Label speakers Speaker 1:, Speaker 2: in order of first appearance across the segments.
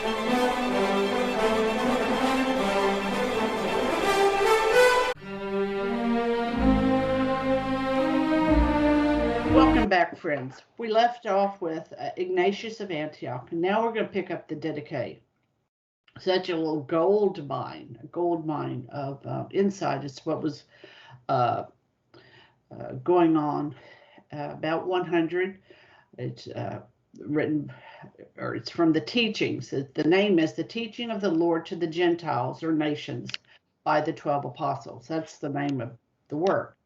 Speaker 1: Welcome back, friends. We left off with Ignatius of Antioch, and now we're going to pick up the Didache. Such a little gold mine of insight as to what was going on. About 100. It's written, or it's from the teachings. The name is The Teaching of the Lord to the Gentiles or Nations by the 12 Apostles. That's the name of the work.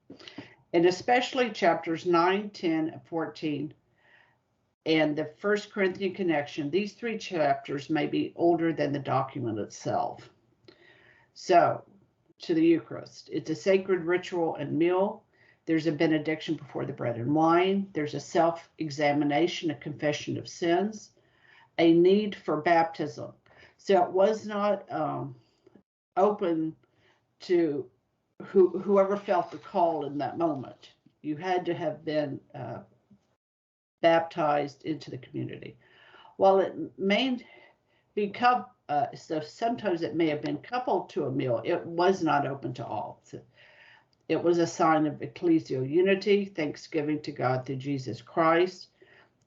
Speaker 1: And especially chapters 9, 10, and 14, and the 1 Corinthian connection. These three chapters may be older than the document itself. So, to the Eucharist. It's a sacred ritual and meal. There's a benediction before the bread and wine. There's a self-examination, a confession of sins, a need for baptism. So it was not open to whoever felt the call in that moment. You had to have been baptized into the community. While it may be so sometimes it may have been coupled to a meal, it was not open to all. So it was a sign of ecclesial unity, thanksgiving to God through Jesus Christ.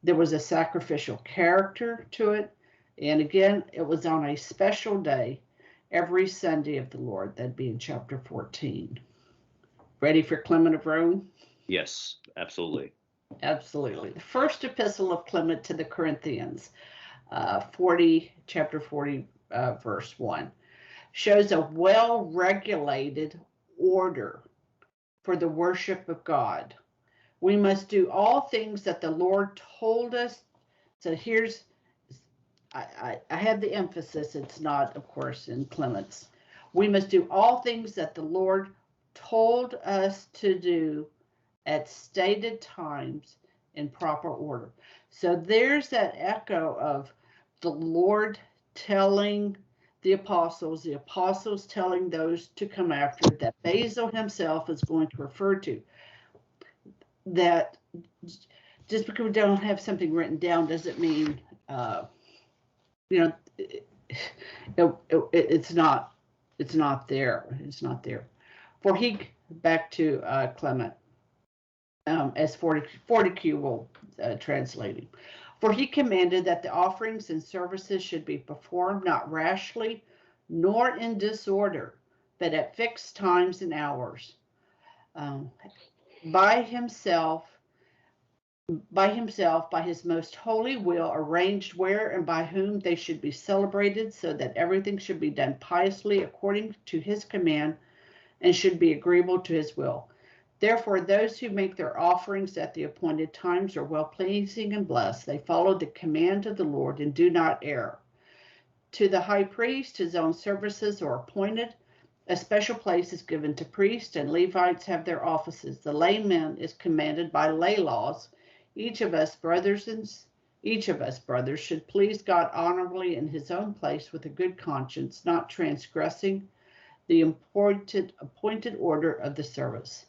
Speaker 1: There was a sacrificial character to it. And again, it was on a special day, every Sunday of the Lord. That'd be in chapter 14. Ready for Clement of Rome?
Speaker 2: Yes, absolutely.
Speaker 1: Absolutely. The first epistle of Clement to the Corinthians, chapter 40, verse 1, shows a well-regulated order for the worship of God. We must do all things that the Lord told us. So here's, I have the emphasis, it's not, of course, in Clement's. We must do all things that the Lord told us to do at stated times in proper order. So there's that echo of the Lord telling the apostles telling those to come after, that Basil himself is going to refer to. That just because we don't have something written down doesn't mean, it's not there. It's not there. For he, back to Clement, as Fortescue will translating. For he commanded that the offerings and services should be performed not rashly, nor in disorder, but at fixed times and hours, by himself, by his most holy will, arranged where and by whom they should be celebrated, so that everything should be done piously according to his command, and should be agreeable to his will. Therefore, those who make their offerings at the appointed times are well-pleasing and blessed. They follow the command of the Lord and do not err. To the high priest, his own services are appointed. A special place is given to priests, and Levites have their offices. The layman is commanded by lay laws. Each of us brothers, should please God honorably in his own place with a good conscience, not transgressing the appointed order of the service.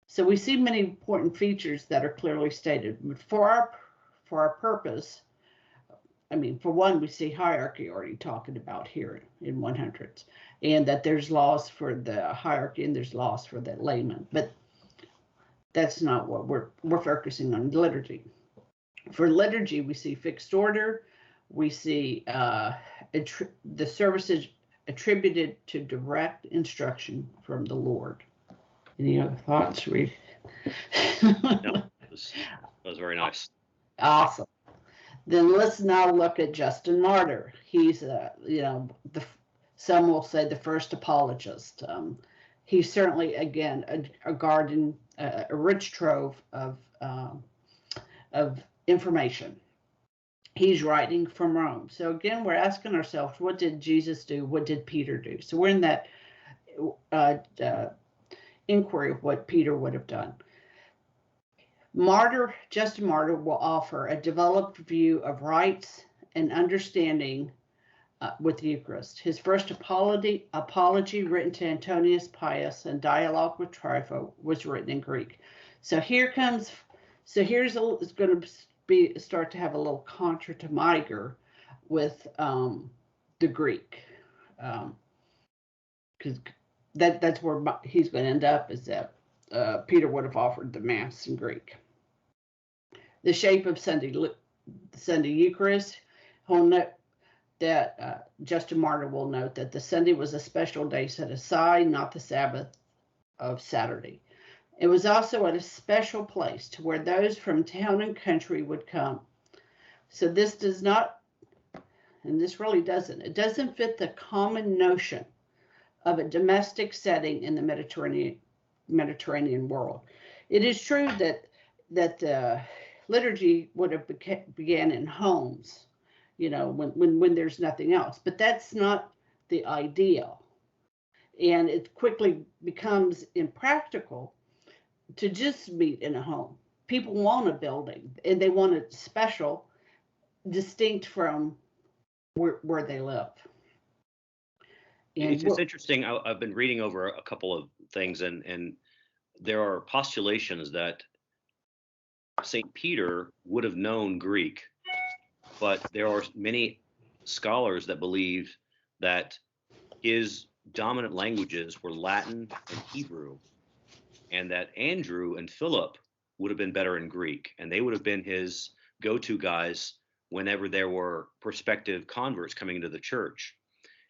Speaker 1: So we see many important features that are clearly stated. But for our purpose, for one, we see hierarchy already talking about here in 100s, and that there's laws for the hierarchy and there's laws for the layman. But that's not what we're focusing on. Liturgy. For liturgy, we see fixed order. We see the services attributed to direct instruction from the Lord. Any other thoughts, Reed?
Speaker 2: No, that was very nice.
Speaker 1: Awesome. Then let's now look at Justin Martyr. He's, some will say the first apologist. He's certainly, again, a rich trove of information. He's writing from Rome. So again, we're asking ourselves, what did Jesus do? What did Peter do? So we're in that inquiry of what Peter would have done. Justin Martyr will offer a developed view of rites and understanding with the Eucharist. His first apology written to Antonius Pius and dialogue with Trypho was written in Greek. So here's going to start to have a little contra to Miger with the Greek, because that's where he's going to end up, is that Peter would have offered the Mass in Greek. The shape of Sunday Eucharist, he'll note that Justin Martyr will note that the Sunday was a special day set aside, not the Sabbath of Saturday. It was also at a special place to where those from town and country would come. So this does not, and this really doesn't, it doesn't fit the common notion of a domestic setting in the Mediterranean world. It is true that the liturgy would have began in homes, you know, when there's nothing else, but that's not the ideal. And it quickly becomes impractical to just meet in a home. People want a building, and they want it special, distinct from where they live. And
Speaker 2: it's interesting. I've been reading over a couple of things, and there are postulations that St. Peter would have known Greek, but there are many scholars that believe that his dominant languages were Latin and Hebrew, and that Andrew and Philip would have been better in Greek, and they would have been his go-to guys whenever there were prospective converts coming into the church.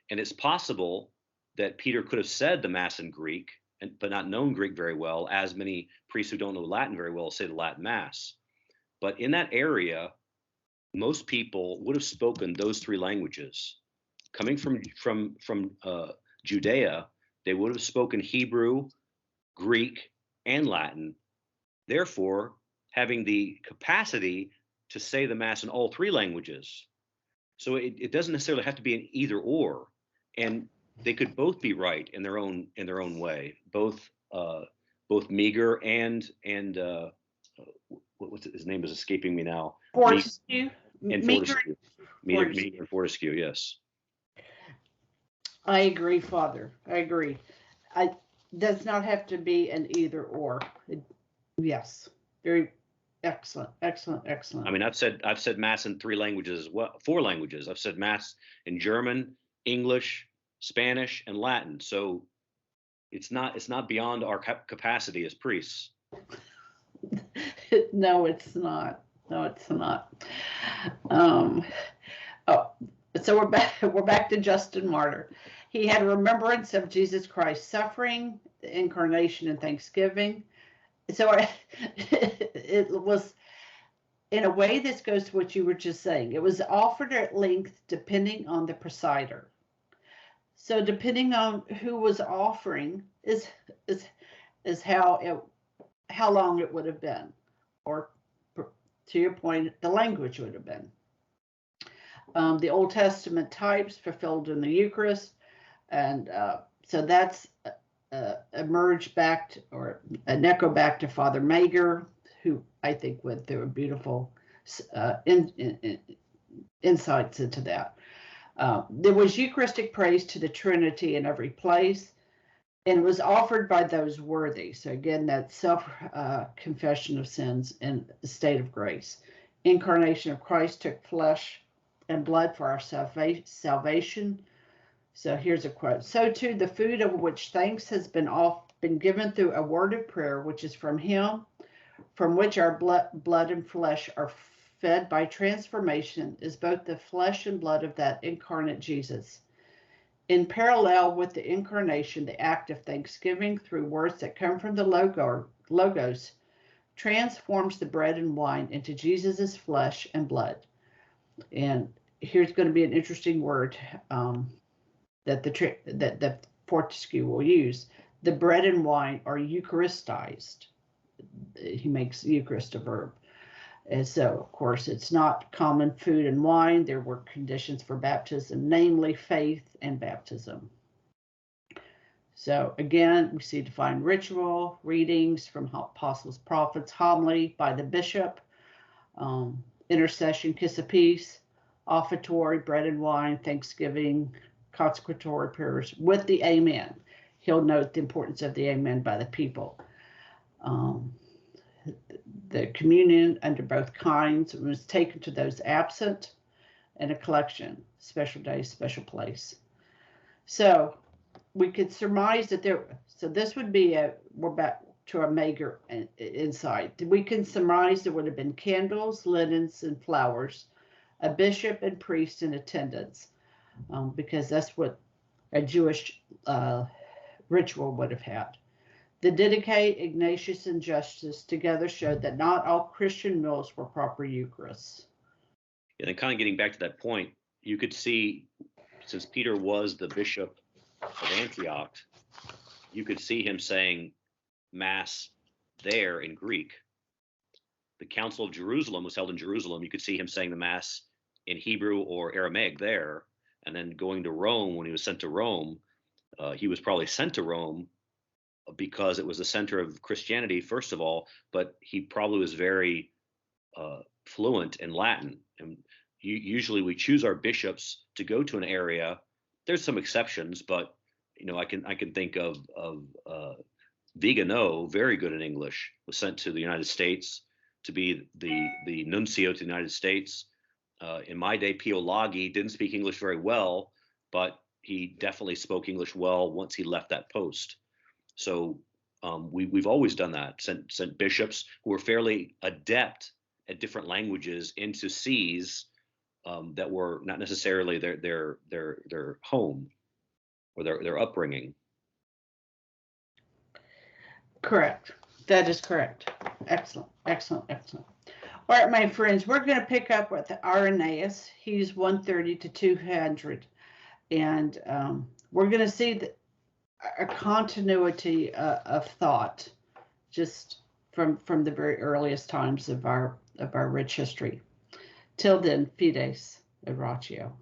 Speaker 2: And it's possible that Peter could have said the Mass in Greek, but not known Greek very well, as many priests who don't know Latin very well say the Latin Mass. But in that area, most people would have spoken those three languages. Coming from Judea, they would have spoken Hebrew, Greek, and Latin. Therefore, having the capacity to say the Mass in all three languages. So it doesn't necessarily have to be an either or, and they could both be right in their own way. Both Meager and what's his name is escaping me now.
Speaker 1: Fortescue.
Speaker 2: Meager and Fortescue, yes.
Speaker 1: I agree, Father. I agree. Does not have to be an either or. Yes, very excellent.
Speaker 2: I mean, I've said Mass in three languages, four languages. I've said Mass in German, English, Spanish, and Latin. So it's not beyond our capacity as priests.
Speaker 1: No, it's not. So we're back to Justin Martyr. He had a remembrance of Jesus Christ's suffering, the incarnation, and thanksgiving. So it was, in a way, this goes to what you were just saying. It was offered at length depending on the presider. So depending on who was offering is how long it would have been, or to your point, the language would have been. The Old Testament types fulfilled in the Eucharist, and so that's emerged back or an echo back to Father Meager, who I think went through a beautiful insights into that. There was Eucharistic praise to the Trinity in every place, and it was offered by those worthy. So again, that self-confession of sins in a state of grace. Incarnation of Christ took flesh and blood for our salvation. So here's a quote. So too, the food of which thanks has been given through a word of prayer, which is from him, from which our blood and flesh are fed by transformation, is both the flesh and blood of that incarnate Jesus. In parallel with the incarnation, the act of thanksgiving through words that come from the Logos transforms the bread and wine into Jesus's flesh and blood. And here's going to be an interesting word that Fortescue will use. The bread and wine are Eucharistized. He makes Eucharist a verb. And so, of course, it's not common food and wine. There were conditions for baptism, namely faith and baptism. So again, we see defined ritual, readings from apostles, prophets, homily by the bishop, intercession, kiss of peace, offertory, bread and wine, thanksgiving, consecratory prayers with the amen. He'll note the importance of the amen by the people. The communion under both kinds was taken to those absent. and a collection, special day, special place. So we could surmise that so this would be we're back to our mager insight. We can surmise there would have been candles, linens, and flowers, a bishop and priest in attendance, because that's what a Jewish ritual would have had. The Didache, Ignatius, and Justus together showed that not all Christian meals were proper Eucharists.
Speaker 2: And then kind of getting back to that point, you could see, since Peter was the bishop of Antioch, you could see him saying Mass there in Greek. The Council of Jerusalem was held in Jerusalem. You could see him saying the Mass in Hebrew or Aramaic there. And then going to Rome, when he was sent to Rome, he was probably sent to Rome because it was the center of Christianity, first of all, but he probably was very fluent in Latin. And usually we choose our bishops to go to an area. There's some exceptions, but I can think of Vigano, very good in English, was sent to the United States to be the nuncio to the United States. In my day, Pio Laghi didn't speak English very well, but he definitely spoke English well once he left that post. So we've always done that, sent bishops who were fairly adept at different languages into sees that were not necessarily their home or their upbringing.
Speaker 1: Correct. That is correct. Excellent, excellent, excellent. All right, my friends, we're going to pick up with Irenaeus. He's 130 to 200. And we're going to see a continuity of thought just from the very earliest times of our rich history. Till then, fides et ratio.